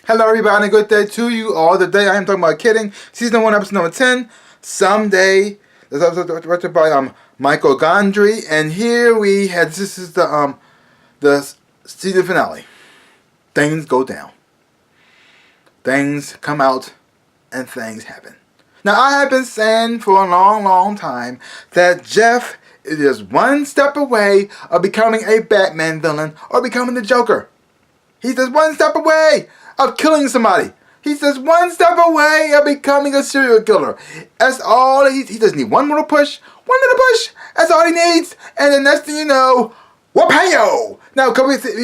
Hello everybody, good day to you all. Today I am talking about Kidding, Season 1, Episode number 10, Someday. This episode directed by Michael Gondry, and here we had, this is the season finale. Things go down. Things come out, and things happen. Now I have been saying for a long time that Jeff is just one step away of becoming a Batman villain or becoming the Joker. He's just one step away of killing somebody. He's just one step away of becoming a serial killer. That's all he just need one little push. One little push. That's all he needs. And the next thing you know, whoop-hey-yo. Now,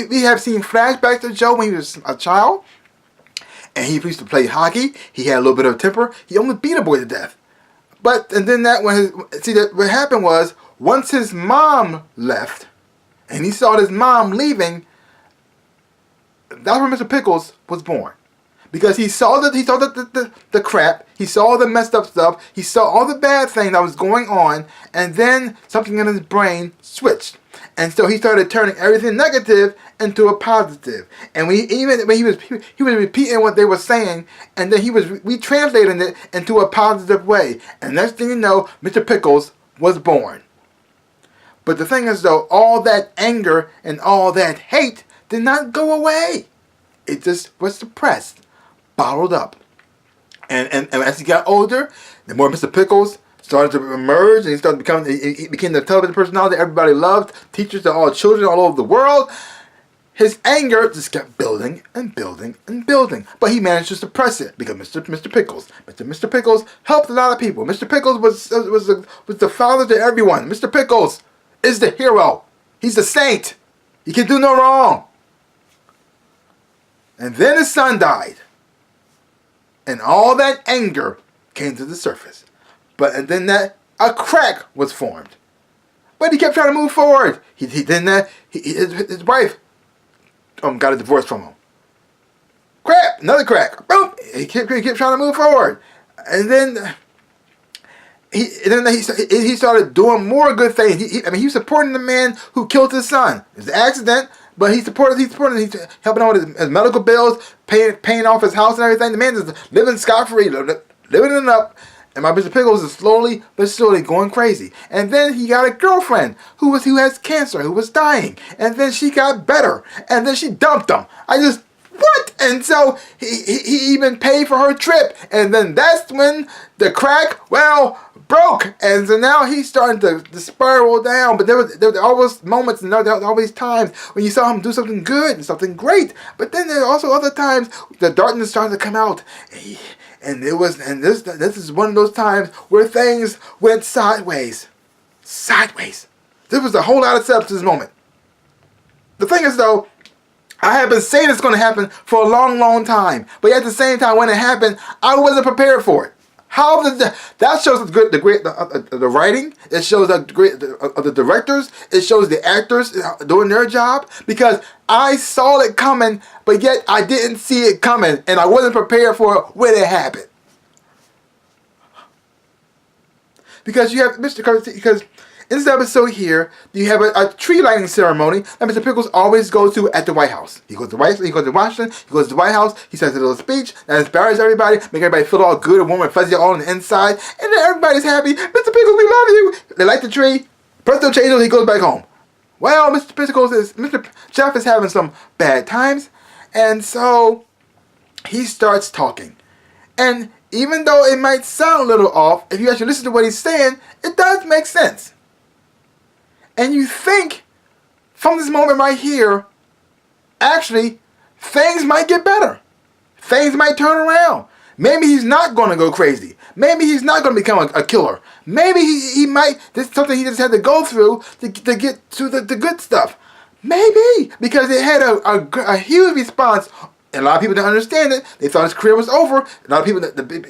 we have seen flashbacks to Joe when he was a child. And he used to play hockey. He had a little bit of a temper. He almost beat a boy to death. What happened was, once his mom left, and he saw his mom leaving, that's when Mr. Pickles was born. Because he saw the crap, he saw the messed up stuff, he saw all the bad things that was going on, and then something in his brain switched. And so he started turning everything negative into a positive. And when he was repeating what they were saying, and then he was retranslating it into a positive way. And next thing you know, Mr. Pickles was born. But the thing is though, all that anger and all that hate did not go away. It just was suppressed, bottled up. And as he got older, the more Mr. Pickles started to emerge, and he became the television personality everybody loved, teachers to all children all over the world. His anger just kept building and building and building. But he managed to suppress it because Mr. Pickles helped a lot of people. Mr. Pickles was the father to everyone. Mr. Pickles is the hero. He's the saint. He can do no wrong. And then his son died. And all that anger came to the surface. And then a crack was formed. But he kept trying to move forward. His wife got a divorce from him. Crap! Another crack. Boom! He kept trying to move forward. And then he started doing more good things. He was supporting the man who killed his son. It was an accident. But he's helping out with his medical bills, paying off his house and everything. The man is living scot-free, living it up. And my Mr. Pickles is slowly but surely going crazy. And then he got a girlfriend who has cancer, who was dying. And then she got better. And then she dumped him. What? And so he even paid for her trip. And then that's when the crack, broke. And so now he's starting to spiral down. But there were always moments and there were always times when you saw him do something good and something great. But then there are also other times the darkness started to come out. And this is one of those times where things went sideways. Sideways. There was a whole lot of steps to this moment. The thing is though, I have been saying it's going to happen for a long time. But at the same time, when it happened, I wasn't prepared for it. That shows the writing. It shows the directors. It shows the actors doing their job. Because I saw it coming, but yet I didn't see it coming. And I wasn't prepared for it when it happened. Because you have because in this episode here, you have a tree lighting ceremony that Mr. Pickles always goes to at the White House. He goes to Washington, he goes to the White House, he says a little speech that inspires everybody, make everybody feel all good and warm and fuzzy all on the inside, and then everybody's happy. Mr. Pickles, we love you. They light the tree, presto changes, he goes back home. Well, Mr. Jeff is having some bad times, and so he starts talking. And even though it might sound a little off, if you actually listen to what he's saying, it does make sense. And you think, from this moment right here, actually, things might get better. Things might turn around. Maybe he's not going to go crazy. Maybe he's not going to become a killer. Maybe he might, this is something he just had to go through to get to the good stuff. Maybe, because it had a huge response. And a lot of people didn't understand it. They thought his career was over. A lot of people,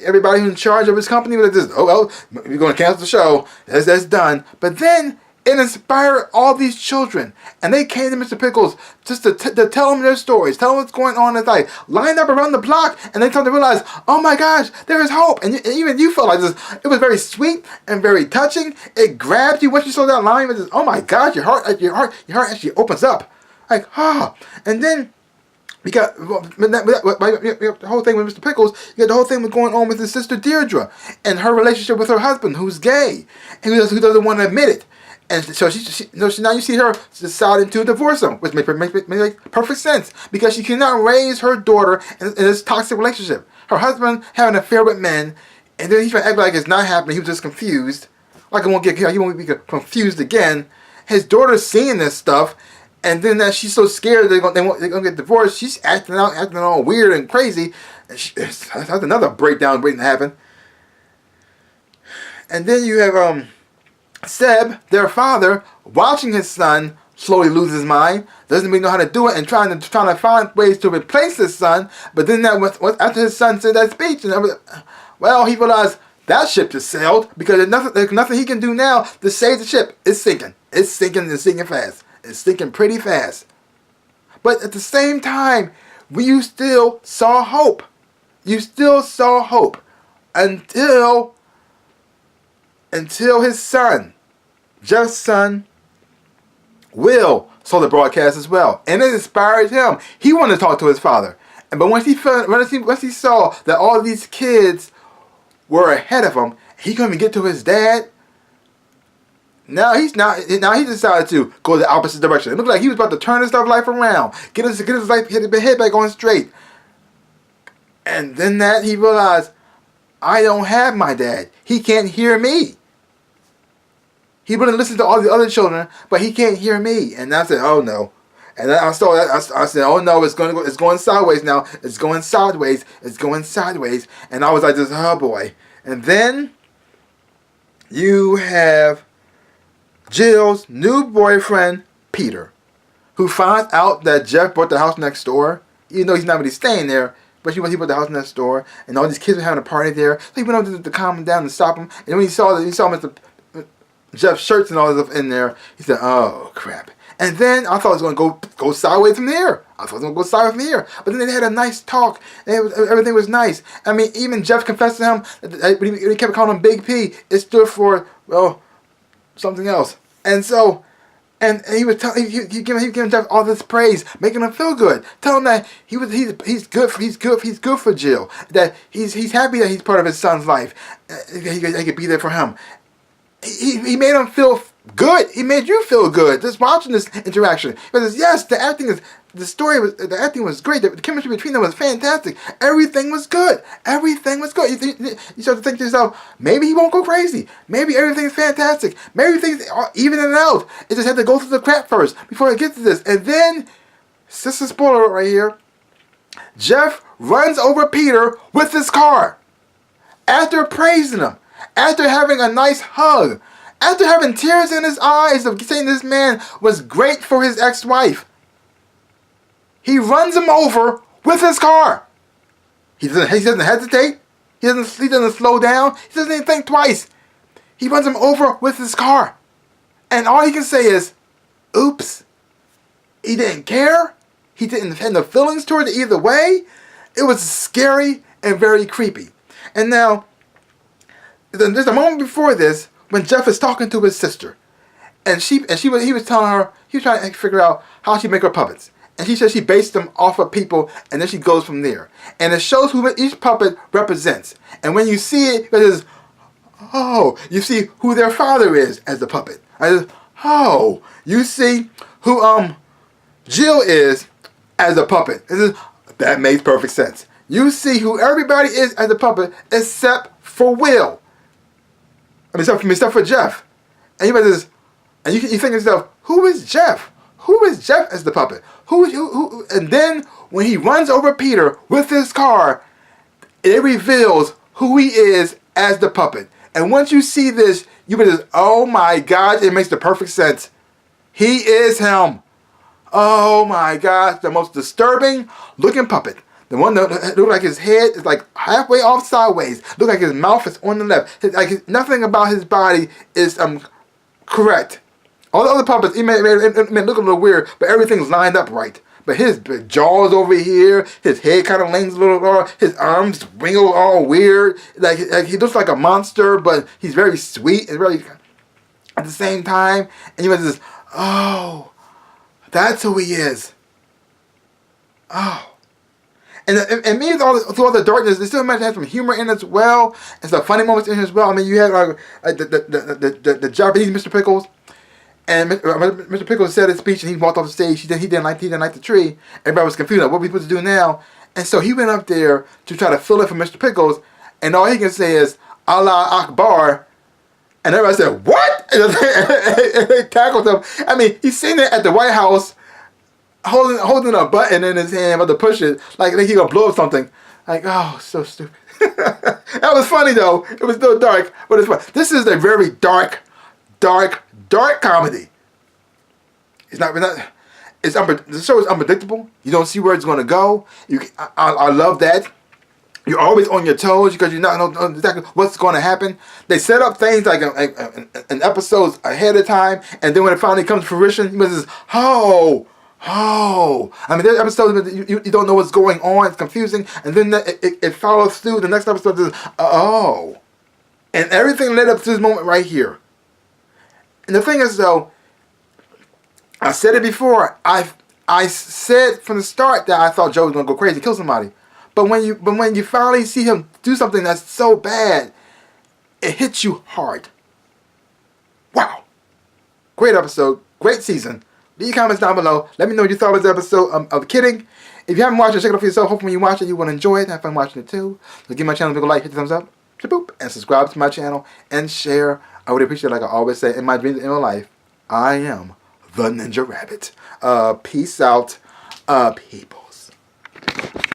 everybody who's in charge of his company was just, we're going to cancel the show. That's done. But then it inspired all these children. And they came to Mr. Pickles just to tell them their stories, tell them what's going on in life. Lined up around the block, and they started to realize, oh my gosh, there is hope. And even you felt like this. It was very sweet and very touching. It grabbed you once you saw that line. Oh my gosh, your heart actually opens up. And then Because the whole thing with Mr. Pickles, you got the whole thing was going on with his sister Deirdre and her relationship with her husband, who's gay, and who doesn't want to admit it. And so now you see her deciding to divorce him, which makes perfect sense because she cannot raise her daughter in this toxic relationship. Her husband having an affair with men, and then he's trying to act like it's not happening. He was just confused, like he won't be confused again. His daughter's seeing this stuff. And then that she's so scared they're gonna get divorced, she's acting all weird and crazy. And that's another breakdown waiting to happen. And then you have Seb, their father, watching his son slowly lose his mind, doesn't really know how to do it, and trying to find ways to replace his son. But then after his son said that speech, and well, he realized that ship just sailed because there's nothing he can do now to save the ship. It's sinking. It's sinking fast. It's sinking pretty fast. But at the same time, you still saw hope. You still saw hope until his son, Jeff's son, Will, saw the broadcast as well. And it inspired him. He wanted to talk to his father. But once he saw that all these kids were ahead of him, he couldn't even get to his dad. Now he decided to go the opposite direction. It looked like he was about to turn his life around, get his life head back on straight. And then he realized, I don't have my dad. He can't hear me. He wouldn't listen to all the other children, but he can't hear me. And I said, oh no. And then I saw that. I said, oh no, it's going sideways now. It's going sideways. It's going sideways. And I was like, oh boy. And then you have Jill's new boyfriend, Peter, who finds out that Jeff bought the house next door, even though he's not really staying there, but he bought the house next door, and all these kids were having a party there. So he went up to calm him down and stop him. And when he saw Mr. Jeff's shirts and all this stuff in there, he said, oh crap. And then I thought it was going to go sideways from here. But then they had a nice talk, and everything was nice. I mean, even Jeff confessed to him, when he kept calling him Big P, it stood for, well, something else. And so, and he was he giving Jeff all this praise, making him feel good, telling him that he's good for Jill, that he's happy that he's part of his son's life, he could be there for him. He made him feel good. He made you feel good just watching this interaction. Because yes, the acting was great. The chemistry between them was fantastic. Everything was good. You start to think to yourself, maybe he won't go crazy. Maybe everything's fantastic. Maybe things are evening out. It just had to go through the crap first before it gets to this. And then, this is a spoiler right here, Jeff runs over Peter with his car. After praising him. After having a nice hug. After having tears in his eyes of saying this man was great for his ex-wife. He runs him over with his car. He doesn't hesitate. He doesn't slow down. He doesn't even think twice. He runs him over with his car. And all he can say is, oops. He didn't care. He didn't have no feelings toward it either way. It was scary and very creepy. And now, there's a moment before this when Jeff is talking to his sister, and he was telling her, he was trying to figure out how she make her puppets, and she said she based them off of people, and then she goes from there, and it shows who each puppet represents, and when you see it, it says, oh, you see who their father is as the puppet. Oh, you see who Jill is as a puppet. That makes perfect sense. You see who everybody is as a puppet except for Will. Except for Jeff. And you think to yourself, who is Jeff? Who is Jeff as the puppet? Who? And then when he runs over Peter with his car, it reveals who he is as the puppet. And once you see this, you be just, oh my God, it makes the perfect sense. He is him. Oh my God, the most disturbing looking puppet. The one that looked like his head is like halfway off sideways. Look like his mouth is on the left. Nothing about his body is correct. All the other puppets, it may look a little weird, but everything's lined up right. But his jaws over here, his head kind of leans a little, his arms wiggle all weird. Like he looks like a monster, but he's very sweet and really at the same time. And you just, oh, that's who he is. Oh. And me, through all the darkness, they still managed to have some humor in it as well, and some funny moments in here as well. I mean, you had the Japanese Mr. Pickles, and Mr. Pickles said his speech, and he walked off the stage. He didn't like the tree. Everybody was confused. Like, what are we supposed to do now? And so he went up there to try to fill it for Mr. Pickles, and all he can say is Allah Akbar. And everybody said, what? And they tackled him. I mean, he's sitting there at the White House holding a button in his hand, about to push it, like he gonna blow up something. Like, oh, so stupid. That was funny though. It was still dark, but it's fun. This is a very dark comedy. The show is unpredictable. You don't see where it's gonna go. I love that. You're always on your toes because you don't know exactly what's going to happen. They set up things like an episodes ahead of time, and then when it finally comes to fruition, you must just, oh. I mean, there's episodes where you don't know what's going on. It's confusing, and then it follows through. The next episode is, oh. And everything led up to this moment right here. And the thing is, though, I said it before. I said from the start that I thought Joe was going to go crazy, kill somebody. But when you finally see him do something that's so bad, it hits you hard. Wow. Great episode. Great season. Leave your comments down below. Let me know what you thought of this episode of Kidding. If you haven't watched it, check it out for yourself. Hopefully when you watch it, you will enjoy it. Have fun watching it too. So give my channel a big like, hit the thumbs up, and subscribe to my channel, and share. I would appreciate it. Like I always say, in my dreams and in my life, I am the Ninja Rabbit. Peace out, people.